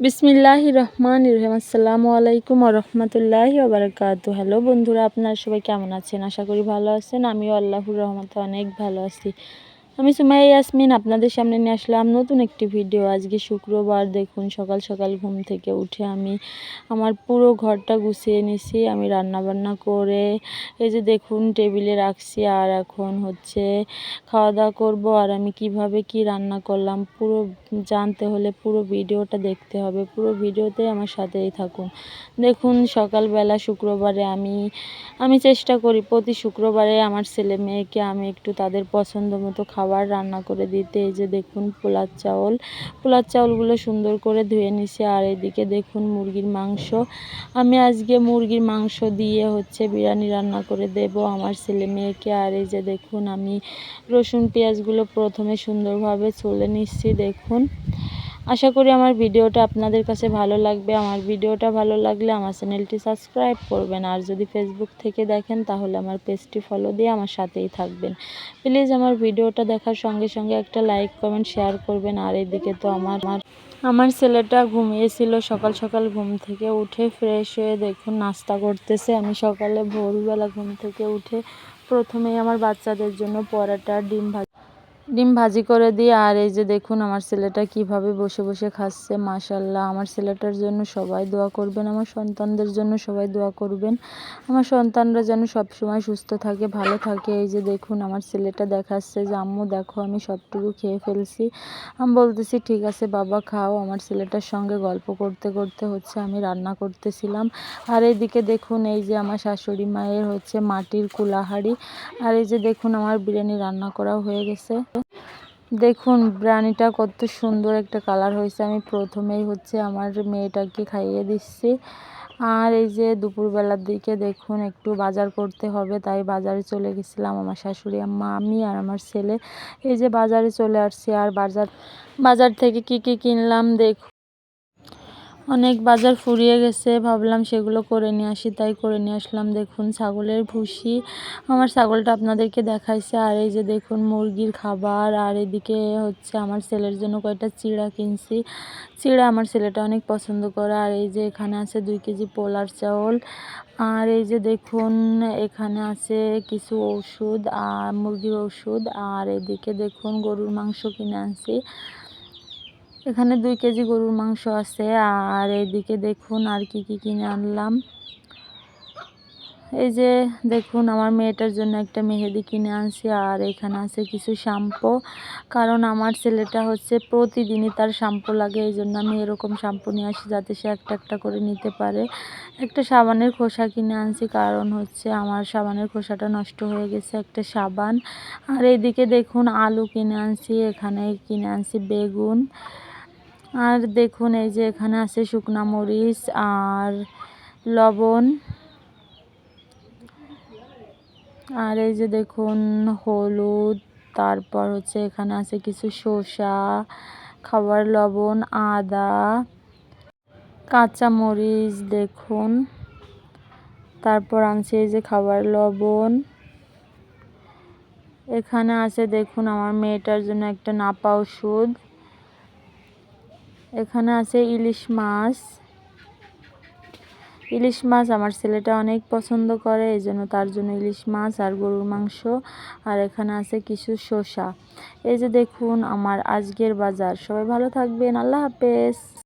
বিসমিল্লাহির রহমানির রহিম। আসসালামু আলাইকুম ওয়া রাহমাতুল্লাহি ওয়া বারাকাতুহু। হ্যালো বন্ধুরা, আপনারা সবাই কেমন আছেন? আশা করি ভালো আছেন। আমিও আল্লাহর রহমতে অনেক ভালো আছি। আমি সুমাইয়া ইয়াসমিন আপনাদের সামনে নিয়ে আসলাম নতুন একটি ভিডিও। আজকে শুক্রবার, দেখুন সকাল সকাল ঘুম থেকে উঠে আমি আমার পুরো ঘরটা গুছিয়ে নিছি। আমি রান্না বান্না করে এই যে দেখুন টেবিলে রাখছি, আর এখন হচ্ছে খাওয়া দাওয়া করবো। আর আমি কিভাবে কি রান্না করলাম পুরো জানতে হলে পুরো ভিডিওটা দেখতে হবে। পুরো ভিডিওতে আমার সাথেই থাকুন। দেখুন সকালবেলা শুক্রবারে আমি চেষ্টা করি প্রতি শুক্রবারে আমার ছেলে মেয়েকে আমি একটু তাদের পছন্দ মতো খাবার রান্না করে দিতে। এই যে দেখুন পোলার চাউলগুলো সুন্দর করে ধুয়ে নিছি। আর এদিকে দেখুন মুরগির মাংস, আমি আজকে মুরগির মাংস দিয়ে হচ্ছে বিরিয়ানি রান্না করে দেব আমার ছেলে মেয়েকে। আর এই যে দেখুন আমি রসুন পেঁয়াজগুলো প্রথমে সুন্দরভাবে ছুলে নিচ্ছি। দেখুন, আশা করি আমার ভিডিওটা আপনাদের কাছে ভালো লাগবে। আমার ভিডিওটা ভালো লাগলে আমার চ্যানেলটি সাবস্ক্রাইব করবেন, আর যদি ফেসবুক থেকে দেখেন তাহলে আমার পেজটি ফলো দিয়ে আমার সাথেই থাকবেন। প্লিজ আমার ভিডিওটা দেখার সঙ্গে সঙ্গে একটা লাইক কমেন্ট শেয়ার করবেন। আর এদিকে তো আমার ছেলেটা ঘুমিয়েছিল, সকাল সকাল ঘুম থেকে উঠে ফ্রেশ হয়ে দেখুন নাস্তা করতেছে। আমি সকালে ভোরবেলা ঘুম থেকে উঠে প্রথমেই আমার বাচ্চাদের জন্য পরোটা ডিম ভাজি করে দিই। আর এই যে দেখুন আমার ছেলেটা কিভাবে বসে বসে খাচ্ছে, মাশাআল্লাহ। আমার ছেলেটার জন্য সবাই দোয়া করবেন, আমার সন্তানদের জন্য সবাই দোয়া করবেন। আমার সন্তানরা যেন সবসময় সুস্থ থাকে, ভালো থাকে। এই যে দেখুন আমার ছেলেটা দেখাচ্ছে যে আম্মু দেখো আমি সবটুকু খেয়ে ফেলছি। আমি বলতেছি ঠিক আছে বাবা খাও। আমার ছেলেটার সঙ্গে গল্প করতে করতে হচ্ছে আমি রান্না করতেছিলাম। আর এইদিকে দেখুন এই যে আমার শাশুড়ি মায়ের হচ্ছে মাটির কুলাহাড়ি। আর এই যে দেখুন আমার বিরিয়ানি রান্না করা হয়ে গেছে। দেখুন বিরিয়ানিটা কত সুন্দর একটা কালার হয়েছে। আমি প্রথমেই হচ্ছে আমার মেয়েটাকে খাইয়ে দিচ্ছি। আর এই যে দুপুরবেলার দিকে দেখুন একটু বাজার করতে হবে, তাই বাজারে চলে গেছিলাম আমার শাশুড়ি আম্মা, আমি আর আমার ছেলে। এই যে বাজারে চলে আসছি। আর বাজার থেকে কি কি কিনলাম দেখুন, অনেক বাজার ফুরিয়ে গেছে, ভাবলাম সেগুলো করে নিয়ে আসি, তাই করে নিয়ে আসলাম। দেখুন ছাগলের ভুসি, আমার ছাগলটা আপনাদেরকে দেখাইছে। আর এই যে দেখুন মুরগির খাবার। আর এদিকে হচ্ছে আমার ছেলের জন্য কয়েকটা চিড়া কিনছি। চিড়া আমার ছেলেটা অনেক পছন্দ করে। আর এই যে এখানে আছে 2 কেজি পোলার চাউল। আর এই যে দেখুন এখানে আছে কিছু ওষুধ, আর মুরগির ওষুধ। আর এদিকে দেখুন গরুর মাংস কিনে আনছি, এখানে 2 কেজি গরুর মাংস আছে। আর এইদিকে দেখুন আর কি কি কিনে আনলাম। এই যে দেখুন আমার মেয়েটার জন্য একটা মেহেদি কিনে আনছি। আর এখানে আছে কিছু শ্যাম্পু, কারণ আমার ছেলেটা হচ্ছে প্রতিদিনই তার শ্যাম্পু লাগে, এই জন্য আমি এরকম শ্যাম্পু নিয়ে আসি যাতে সে একটা একটা করে নিতে পারে। একটা সাবানের খোসা কিনে আনছি, কারণ হচ্ছে আমার সাবানের খোসাটা নষ্ট হয়ে গেছে, একটা সাবান। আর এইদিকে দেখুন আলু কিনে আনছি, এখানে কিনে আনছি বেগুন। আর দেখুন এই যে এখানে আছে শুকনা মরিচ আর লবণ। আর এই যে দেখুন হলুদ, তারপর হচ্ছে এখানে আছে কিছু শসা, খাবার লবণ, আদা, কাঁচা মরিচ দেখুন। তারপর আনছি এই যে খাবার লবণ। এখানে আছে দেখুন আমার মেয়েটার জন্য একটা নাপা ওষুধ। এখানে আছে ইলিশ মাছ। ইলিশ মাছ আমার ছেলেটা অনেক পছন্দ করে, এই জন্য তার জন্য ইলিশ মাছ আর গরুর মাংস। আর এখানে আছে কিছু শসা। এই যে দেখুন আমার আজকের বাজার। সবাই ভালো থাকবেন, আল্লাহ হাফেজ।